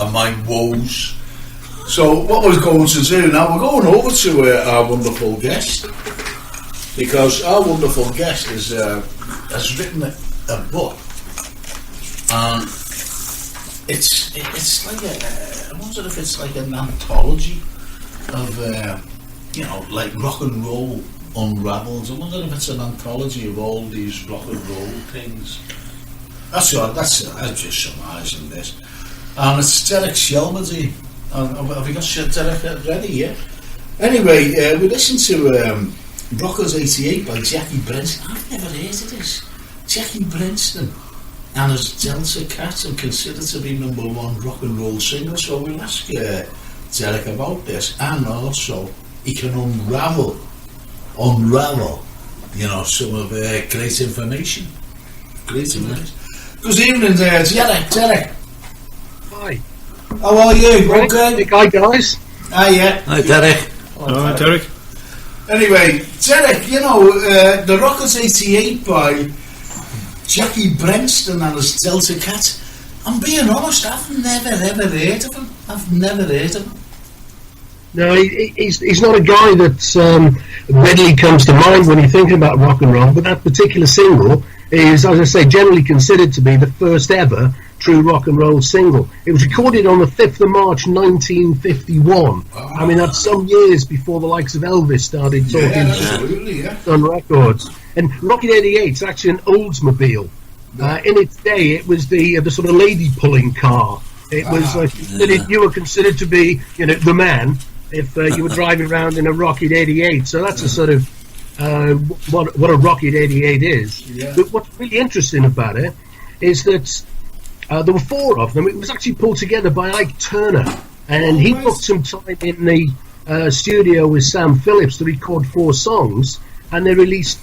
and my woes. So what we're going to do now, we're going over to our wonderful guest, because our wonderful guest has written a book, and it's like I wonder if it's like an anthology of like rock and roll Unravelled. I wonder if it's an anthology of all these rock and roll things. I'm just surmising this. And it's Derek Shelmerdine. Have you got Derek ready yet? Anyway, we listened to Rockers 88 by Jackie Brenston. I've never heard of this. Jackie Brenston and his Delta Cat, and considered to be #1 rock and roll singer. So we'll ask Derek about this, and also he can unravel, some of great information. Good evening there, Derek. Hi. How are you? Okay. Hi, guys. Yeah. Hi, Derek. Hi, Derek. Anyway, Derek, the Rockers 88 by Jackie Brenston and his Delta Cat. I'm being honest, I've never ever heard of him. No, he's not a guy that readily comes to mind when you're thinking about rock and roll, but that particular single is, as I say, generally considered to be the first ever true rock and roll single. It was recorded on the 5th of March 1951. I mean, that's some years before the likes of Elvis started talking on records. And Rocket 88 is actually an Oldsmobile. In its day, it was the sort of lady pulling car. It was you were considered to be, the man if you were driving around in a Rocket 88. So that's a sort of what a Rocket 88 is. Yeah. But what's really interesting about it is that there were 4 of them. It was actually pulled together by Ike Turner, and he booked some time in the studio with Sam Phillips to record 4 songs, and they released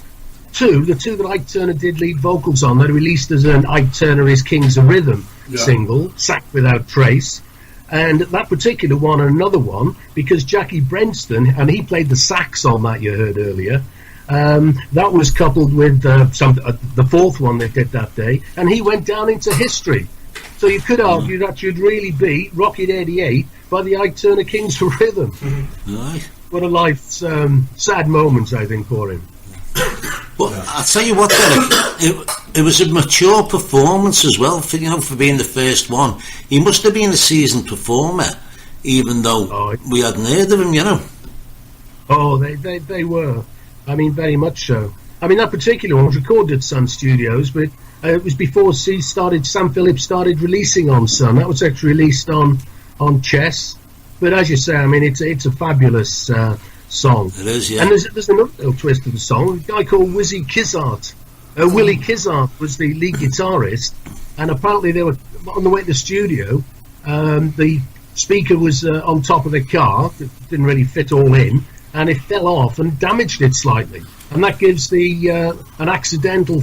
2. The 2 that Ike Turner did lead vocals on, they released as an Ike Turner is Kings of Rhythm single, Sack Without Trace. And that particular one, another one, because Jackie Brenston, and he played the sax on that you heard earlier, that was coupled with the 4th one they did that day, and he went down into history. So you could argue that you'd really be Rocket 88 by the Ike Turner Kings of Rhythm. Right. What a life's sad moments, I think, for him. Well, I'll tell you what, Derek, it was a mature performance as well, for being the first one. He must have been a seasoned performer, even though we hadn't heard of him, Oh, they were. I mean, very much so. I mean, that particular one was recorded at Sun Studios, but it was before Sam Phillips started releasing on Sun. That was actually released on Chess. But as you say, I mean, it's a fabulous song. It is, yeah. And there's another little twist to the song. A guy called Willie Kizart was the lead guitarist, and apparently they were on the way to the studio. The speaker was on top of the car. It didn't really fit all in, and it fell off and damaged it slightly. And that gives an accidental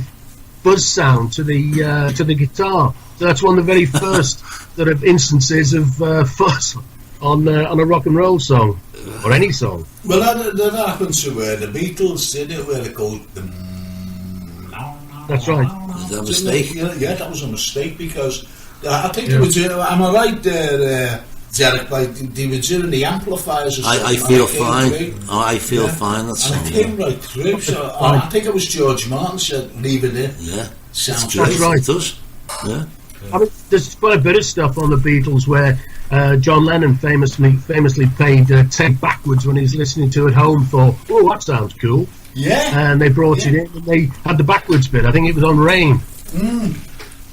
buzz sound to the guitar. So that's one of the very first sort of instances of fuzz on a rock and roll song, or any song. Well, that happened to the Beatles, did it? Where it goes. That's right. Was that a mistake? Yeah, that was a mistake, because I think it was. Am I right there, Derek? They were doing the amplifiers. Or I feel fine. I feel fine. That's and it came right through. So I think it was George Martin said, "Leave it in." Yeah, sounds that's right. It does. Yeah. I mean, there's quite a bit of stuff on the Beatles where John Lennon famously played tape backwards when he was listening to it at home. Thought, "Oh, that sounds cool." Yeah. And they brought it in, and they had the backwards bit. I think it was on Rain. I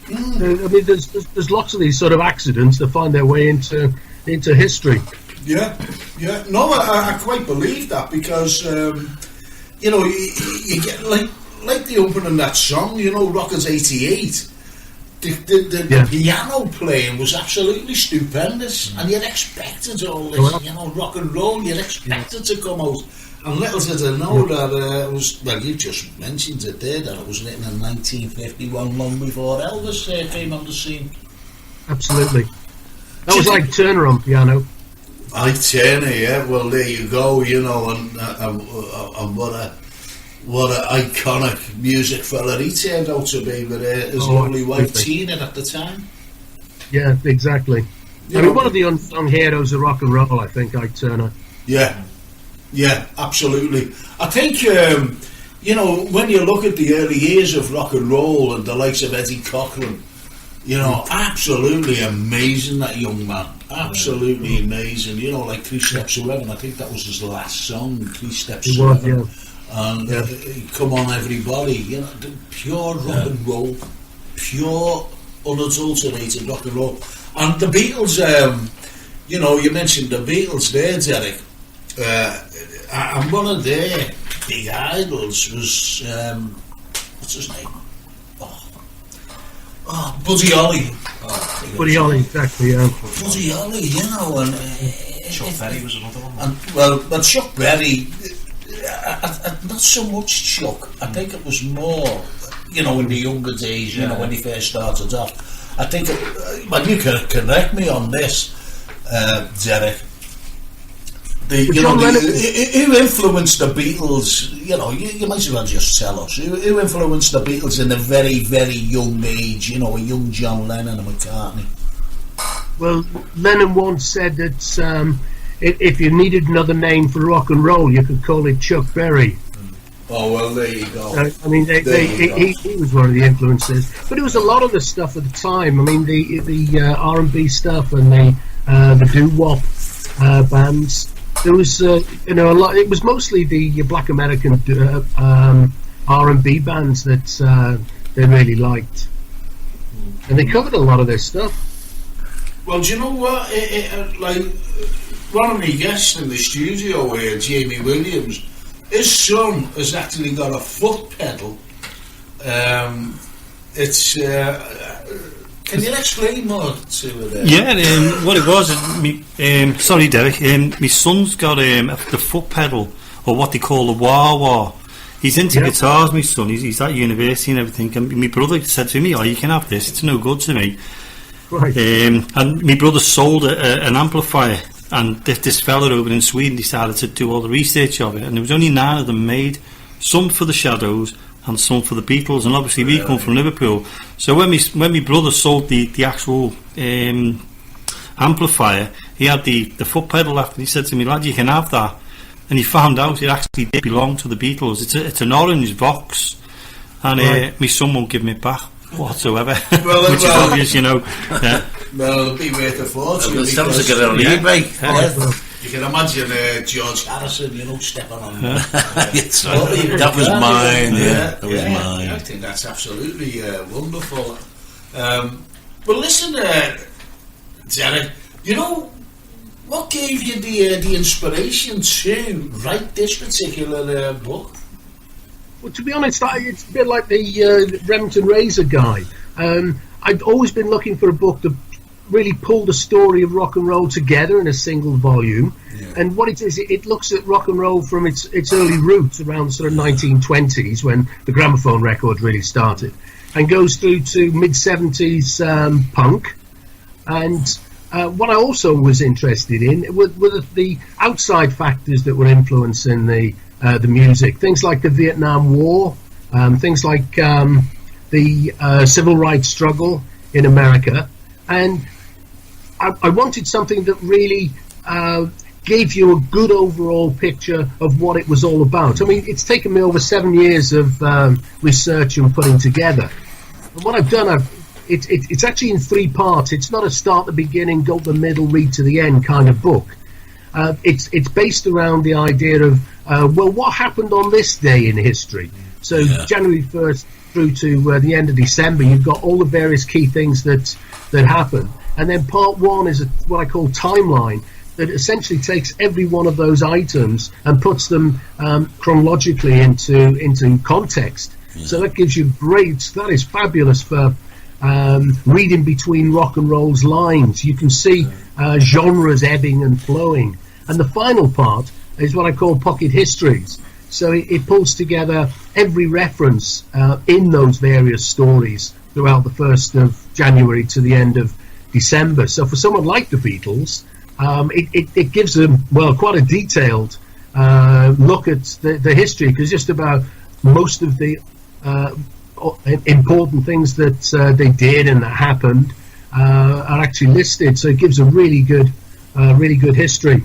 mean, there's lots of these sort of accidents that find their way into history. Yeah. No, I quite believe that, because you get like the opening of that song, Rockers 88. The piano playing was absolutely stupendous, and you'd expected all this, rock and roll. You'd expected to come out, and little did I know that it was. Well, you just mentioned it there, that it was written in 1951, long before Elvis came on the scene. Absolutely, that was like Turner on piano. Ike Turner, yeah. Well, there you go. And what an iconic music fella he turned out to be with his lovely wife Tina at the time. Yeah, exactly. I mean, one of the unsung heroes of rock and roll, I think, Ike Turner. Yeah, absolutely. I think, when you look at the early years of rock and roll and the likes of Eddie Cochran, absolutely amazing, that young man. Absolutely amazing. Like 3 Steps to Heaven, I think that was his last song, 3 Steps to Heaven. Yeah. And Come On Everybody, pure rock and roll, pure unadulterated rock and roll. And the Beatles, you mentioned the Beatles there, Derek, and one of their big idols was, what's his name? Buddy Holly. Buddy Holly, exactly, yeah. Buddy Holly, and Chuck Berry was another one. And, but Chuck Berry, not so much Chuck. I think it was more, in the younger days, when he first started off. I think, you can correct me on this, Derek. Who influenced the Beatles? You might as well just tell us. Who influenced the Beatles in a very, very young age? A young John Lennon and McCartney. Well, Lennon once said that if you needed another name for rock and roll, you could call it Chuck Berry. Oh, well, there you go. I mean, he was one of the influences, but it was a lot of the stuff at the time. I mean, the R&B stuff and the doo-wop bands. There was, a lot. It was mostly the Black American R&B bands that they really liked, and they covered a lot of their stuff. Well, do you know what? Like one of my guests in the studio here, Jamie Williams, his son has actually got a foot pedal. Can you explain more to it? Yeah, what it was, sorry Derek, my son's got the foot pedal, or what they call the wah-wah. He's into guitars, my son, he's at university and everything, and my brother said to me, you can have this, it's no good to me. Right. And my brother sold an amplifier, and this fella over in Sweden decided to do all the research of it, and there was only 9 of them made, some for the Shadows, and some for the Beatles, and obviously we come from Liverpool. So when my brother sold the actual amplifier, he had the foot pedal left, and he said to me, lad, you can have that. And he found out it actually did belong to the Beatles. It's an orange Vox, and my son won't give me it back whatsoever. Which is obvious, Yeah. Well, it'll be worth a fortune. It's time to get it on eBay. You can imagine George Harrison, stepping on that. That was mine, That was mine. I think that's absolutely wonderful. Well, listen, Derek, what gave you the inspiration to write this particular book? Well, to be honest, it's a bit like the Remington Razor guy. I'd always been looking for a book that really pull the story of rock and roll together in a single volume, and what it is, it looks at rock and roll from its early roots around sort of 1920s when the gramophone record really started, and goes through to mid-70s punk, and what I also was interested in were the outside factors that were influencing the music, things like the Vietnam War, things like the civil rights struggle in America, and I wanted something that really gave you a good overall picture of what it was all about. I mean, it's taken me over 7 years of research and putting together. And what I've done, it's actually in 3 parts. It's not a start the beginning, go to the middle, read to the end kind of book. It's based around the idea of, what happened on this day in history? So January 1st through to the end of December, you've got all the various key things that happened. And then part 1 is what I call timeline, that essentially takes every one of those items and puts them chronologically into context. So that gives you that is fabulous for reading between rock and roll's lines. You can see genres ebbing and flowing. And the final part is what I call pocket histories. So it pulls together every reference in those various stories throughout the 1st of January to the end of December. So for someone like the Beatles, it gives them, quite a detailed look at the history, because just about most of the important things that they did and that happened are actually listed, so it gives a really good history.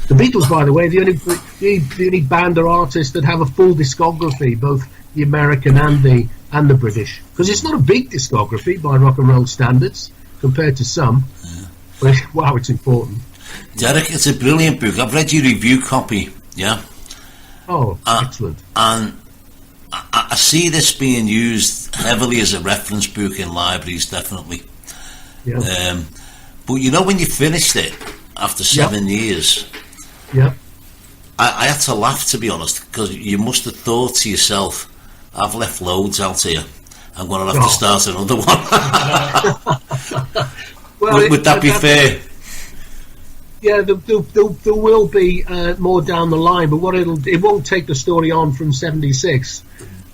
The Beatles, by the way, the only band or artist that have a full discography, both the American and the British, because it's not a big discography by rock and roll standards compared to some. Yeah. But wow, it's important. Derek, it's a brilliant book. I've read your review copy. Yeah. Oh, excellent. And I see this being used heavily as a reference book in libraries, definitely. Yeah. But you know, when you finished it after 7 years, I had to laugh, to be honest, because you must have thought to yourself, I've left loads out here. I'm going to have to start another one. Well, would that be fair? Yeah, there will be more down the line, but it won't take the story on from 76.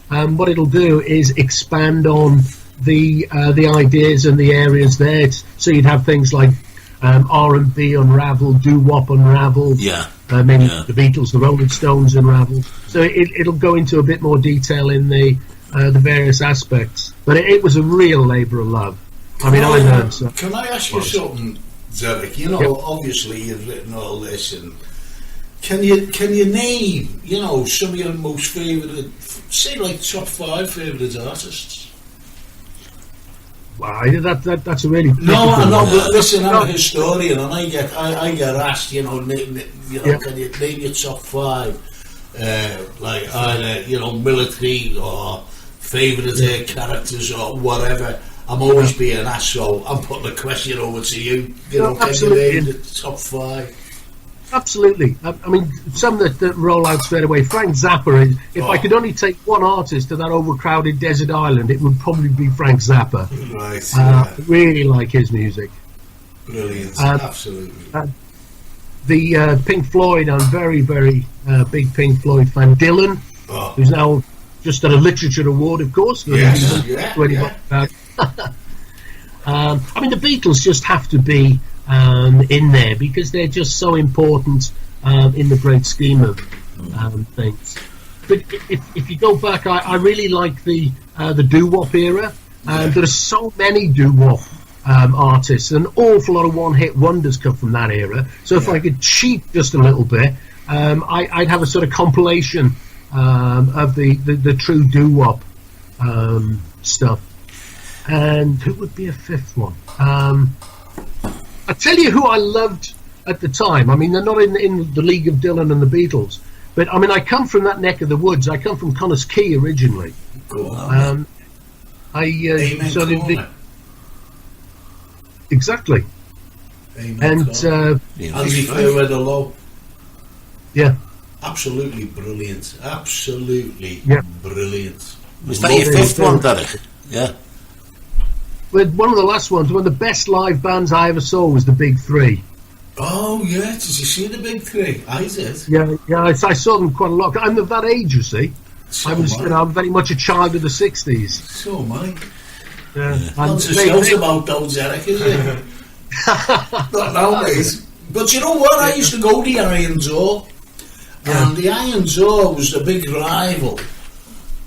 What it'll do is expand on the ideas and the areas there. So you'd have things like R&B Unravelled, doo-wop Unravelled, maybe the Beatles, the Rolling Stones Unravelled. So it'll go into a bit more detail in the various aspects. But it was a real labour of love. I mean, I learned so. Can I ask you something, Derek? You know, obviously you've written all this, and can you name, you know, some of your most favourite, say like top 5 favourite artists? Wow, that's a really no, but listen, I'm a historian, and I get asked, you know, can you name your top 5, like either, you know, military or favourite characters or whatever. I'm always being asked, so I'm putting a question over to you. You know, can you name the top 5? Absolutely. I mean, some that roll out straight away. Frank Zappa. If I could only take one artist to that overcrowded desert island, it would probably be Frank Zappa. Right. I really like his music. Brilliant. Absolutely. The Pink Floyd. I'm very, very big Pink Floyd fan. Dylan, who's now just got a literature award, of course. Yes. I mean, the Beatles just have to be in there because they're just so important in the great scheme of things. But if you go back, I really like the doo-wop era. There are so many doo-wop artists, an awful lot of one-hit wonders come from that era. So if I could cheat just a little bit, I'd have a sort of compilation of the true doo-wop stuff. And who would be a fifth one? I'll tell you who I loved at the time. I mean, they're not in the league of Dylan and the Beatles, but I mean, I come from that neck of the woods. I come from Connors Key originally. Cool. Exactly. Amen. And Andy Fairweather-Low. Yeah. Absolutely brilliant. Absolutely brilliant. Was that your fifth one, Derek? Yeah. Well, one of the last ones, one of the best live bands I ever saw was the Big Three. Oh, yeah. Did you see the Big Three? I did. Yeah, I saw them quite a lot. I'm of that age, you see. So I'm very much a child of the 60s. So am I. Yeah. Lots of shows about those, Eric, is it? Not nowadays. But you know what? I used to go to the Iron Door. And the Iron Door was the big rival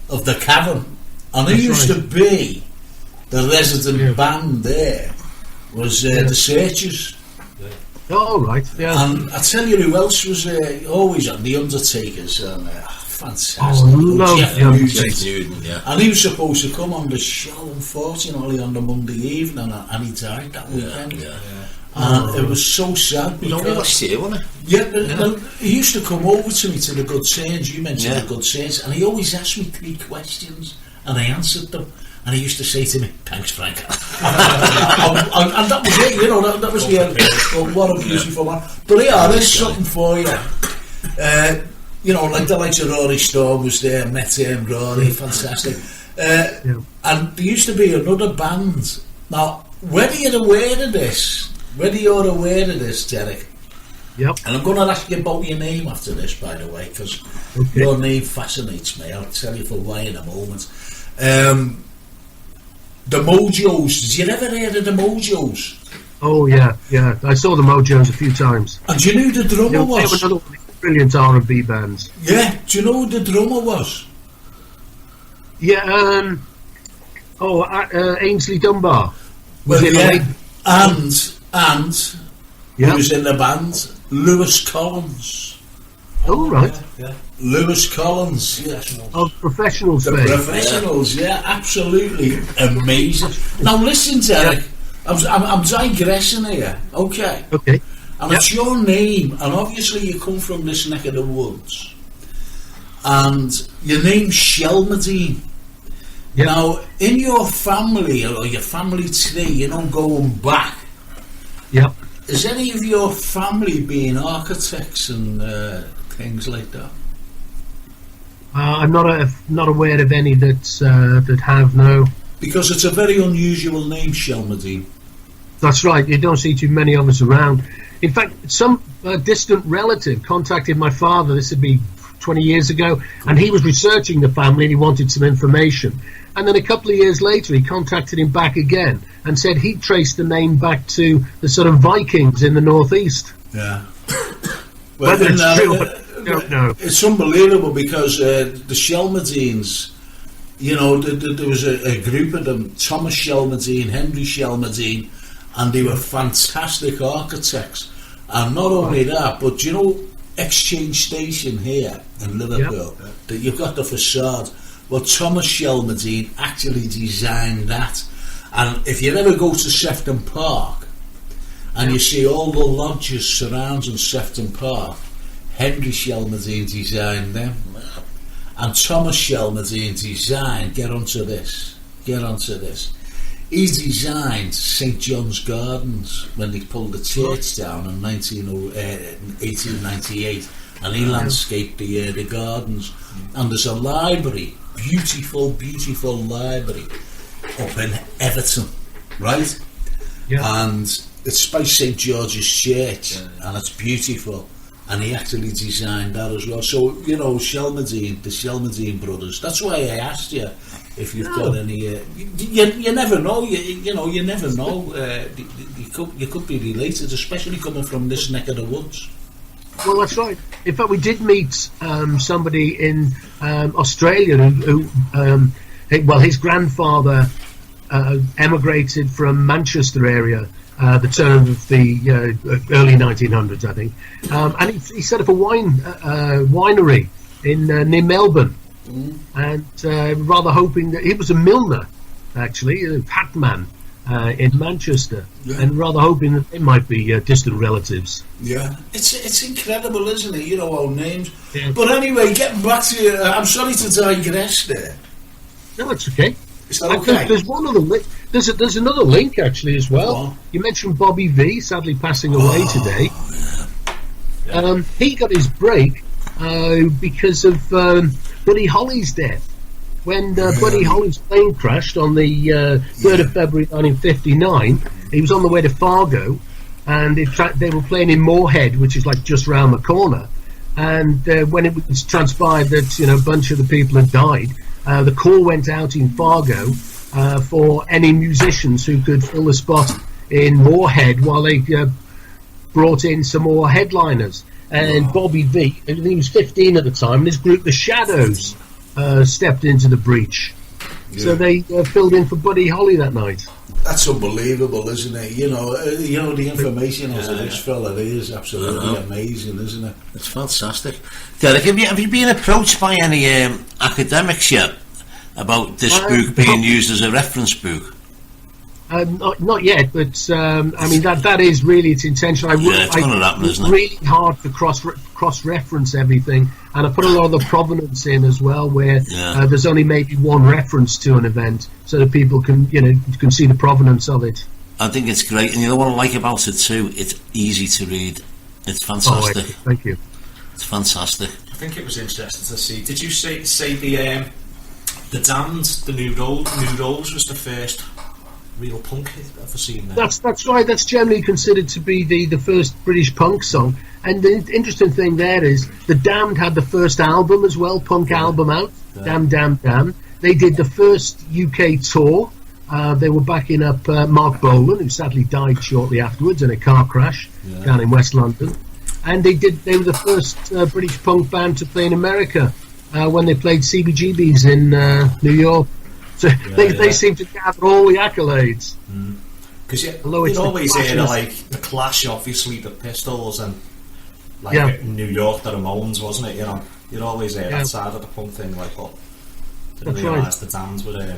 of the Cavern. And who used to be the resident band there was the Searchers. Oh, right, yeah. And I tell you who else was always on the Undertakers. And fantastic. Oh, Jeff Newton, And he was supposed to come on the show, unfortunately, on the Monday evening, and he died that weekend. And it was so sad because last year, wasn't it? Yeah, he used to come over to me to the Good Saints. You mentioned the Good Saints, and he always asked me 3 questions, and I answered them. And he used to say to me, "Thanks, Frank." and that was it, you know. That was the end. What a beautiful man. But yeah, there's something for you. You know, like the likes of Rory Storm was there. Met him, Rory, fantastic. And there used to be another band. Now, whether you're aware of this, Derek. Yep. And I'm going to ask you about your name after this, by the way, because your name fascinates me. I'll tell you for why in a moment. The Mojos. Did you ever hear of the Mojos? Oh yeah. I saw the Mojos a few times. And do you know who the drummer was? They were another brilliant R&B bands. Yeah. Do you know who the drummer was? Yeah. Ainsley Dunbar. Was it? And he was in the band, Lewis Collins. Oh, right. Yeah. Lewis Collins, yes. Of Professionals. The Professionals, yeah, absolutely amazing. Now listen, Derek, I'm digressing here, okay? Okay. And it's your name, and obviously you come from this neck of the woods, and your name's Shelmerdine. Yep. Now, in your family, or your family tree, going back, Yep. is any of your family being architects and things like that? I'm not aware of any that have, no. Because it's a very unusual name, Shelmerdine. That's right, you don't see too many of us around. In fact, some distant relative contacted my father, this would be 20 years ago, and he was researching the family and he wanted some information. And then a couple of years later, he contacted him back again and said he traced the name back to the sort of Vikings in the northeast. Yeah. Whether it's true, I don't know. It's unbelievable because the Shelmerdines, there was a group of them, Thomas Shelmerdine, Henry Shelmerdine, and they were fantastic architects. And not only that, but Exchange Station here in Liverpool, that you've got the facade. Well, Thomas Shelmerdine actually designed that. And if you ever go to Sefton Park and you see all the lodges surrounding Sefton Park, Henry Shelmerdine designed them. And Thomas Shelmerdine designed, get onto this, he designed St John's Gardens when they pulled the church down in 1898, and he landscaped the gardens. And there's a library, beautiful library up in Everton, right? Yeah. And it's by St George's Church, and it's beautiful. And he actually designed that as well. So, Shelmerdine, the Shelmerdine brothers. That's why I asked you if you've got any. You never know. You never know. You could be related, especially coming from this neck of the woods. Well, that's right. In fact, we did meet somebody in Australia who his grandfather emigrated from Manchester area. The turn of the early 1900s, I think, and he set up a winery in near Melbourne, and rather hoping that he was a milliner, actually, a hatman in Manchester, and rather hoping that they might be distant relatives. Yeah, it's incredible, isn't it? Our names. Yeah. But anyway, getting back to I'm sorry to digress there. No, that's okay. Is that okay? There's one other link. There's another link actually as well. You mentioned Bobby V, sadly passing away today. Yeah. He got his break because of Buddy Holly's death. When Buddy Holly's plane crashed on the 3rd of February 1959, he was on the way to Fargo, and they were playing in Moorhead, which is like just round the corner. And when it was transpired that a bunch of the people had died, the call went out in Fargo for any musicians who could fill the spot in Moorhead while they brought in some more headliners. And Bobby V, I think he was 15 at the time, and his group, The Shadows, stepped into the breach. Yeah. So they filled in for Buddy Holly that night. That's unbelievable, isn't it? The information on this fella is absolutely amazing, isn't it? It's fantastic. Derek, have you been approached by any academics yet about this book being used as a reference book? Not yet, but that is really its intention. It's going to happen, isn't it? It's really hard to cross-reference everything, and I put a lot of the provenance in as well, where there's only maybe one reference to an event, so that people can see the provenance of it. I think it's great, and what I like about it too, it's easy to read. It's fantastic. Thank you. It's fantastic. I think it was interesting to see. Did you say the Damned, the New Rose was the first real punk hit I've ever seen there? That's right. That's generally considered to be the first British punk song. And the interesting thing there is the Damned had the first album as well, punk album out. Yeah. Damn. They did the first UK tour. They were backing up Mark Bolan, who sadly died shortly afterwards in a car crash down in West London. And they were the first British punk band to play in America when they played CBGB's in New York. So they seem to gather all the accolades. Because Although you'd it's the always hear Clash, like the Clash, obviously the Pistols, and like in New York the Ramones, wasn't it? You know, you'd always hear that side of the punk thing. Like, but didn't realise the Damned were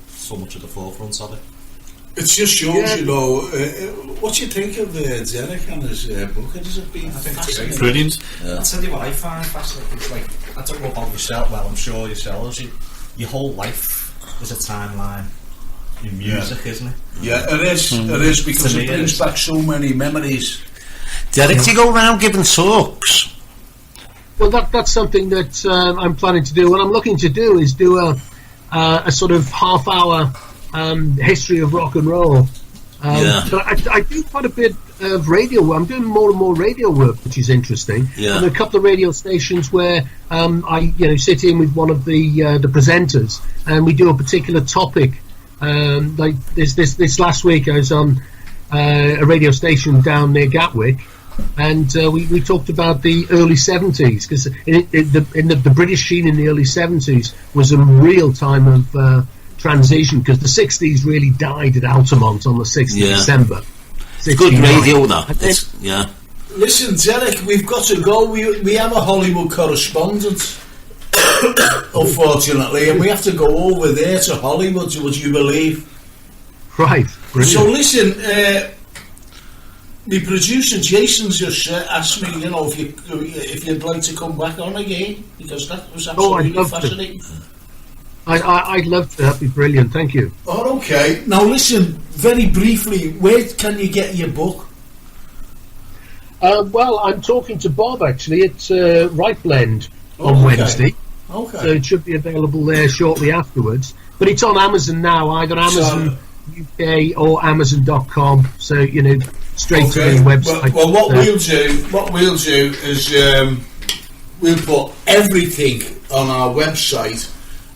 so much at the forefront of it. It just shows, you know, what do you think of Derek and his book? Has it been fascinating? Brilliant. Yeah. I'll tell you what I find fascinating. It's like, I don't know about yourself, well, I'm sure yourselves, your whole life is a timeline in music, isn't it? Yeah, it is because it brings back so many memories. Derek, do you go around giving talks? Well, that's something that I'm planning to do. What I'm looking to do is do a sort of half-hour history of rock and roll. But I do quite a bit of radio work. I'm doing more and more radio work, which is interesting. Yeah. And a couple of radio stations where I sit in with one of the presenters, and we do a particular topic. Like this last week, I was on a radio station down near Gatwick, and we talked about the early 70s, because in the British scene in the early 70s was a real time of transition, because the 60s really died at Altamont on the 6th of December. Good radio, though. Listen, Derek, we've got to go. We have a Hollywood correspondent, unfortunately, and we have to go over there to Hollywood, would you believe? Right. Brilliant. So listen, my producer Jason's just asked me, you know, if you'd like to come back on again, because that was absolutely fascinating. I'd love to. That'd be brilliant. Thank you. Oh, okay. Now listen, very briefly, where can you get your book? Well, I'm talking to Bob, actually. It's Right Blend on Wednesday. Okay. So it should be available there shortly afterwards. But it's on Amazon now, either Amazon UK or Amazon.com. So, you know, straight to the website. Well, what we'll do is we'll put everything on our website.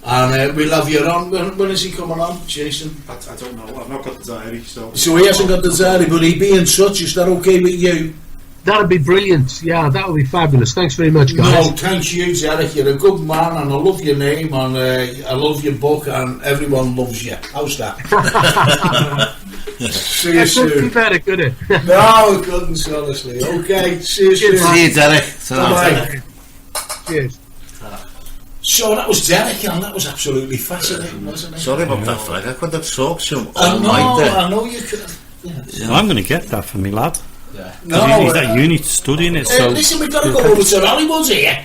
And we'll have you on. When is he coming on, Jason? I don't know. I've not got the diary. So he hasn't got the diary, but he'll be in touch. Is that okay with you? That'd be brilliant. Yeah, that would be fabulous. Thanks very much, guys. No, thank you, Derek. You're a good man, and I love your name, and I love your book, and everyone loves you. How's that? See you soon. Couldn't be better, could it? No, it couldn't, honestly. Okay, see you soon. See you, Derek. Bye. Cheers. So that was Derek, and that was absolutely fascinating, wasn't it? Sorry about that, Frank. I could have talked to him I all night there. know you could. Well, I'm going to get that for me, lad. Yeah. He's at uni studying it. So listen, we've got to go over to Hollywood here.